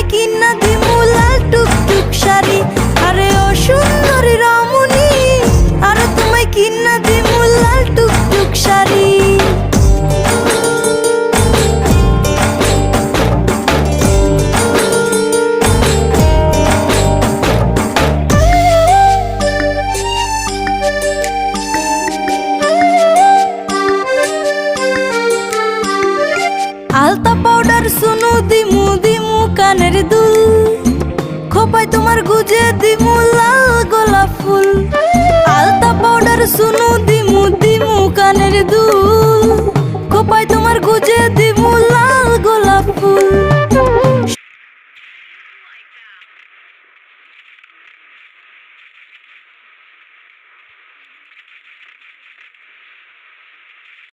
তোমায় কিনা দিমু লাল টুকটুক শাড়ি। আরে ও সুন্দরী রমণী, আরে তোমায় কিনা দিমু লাল টুকটুক শাড়ি। আলতা পাউডার সুনু দিমু দিমু কানের দুল, খোপায় তোমার গুজে দিমু লাল গোলাপ ফুল। আলতা পাউডার সুনু দিমু দিমু কানের দুল,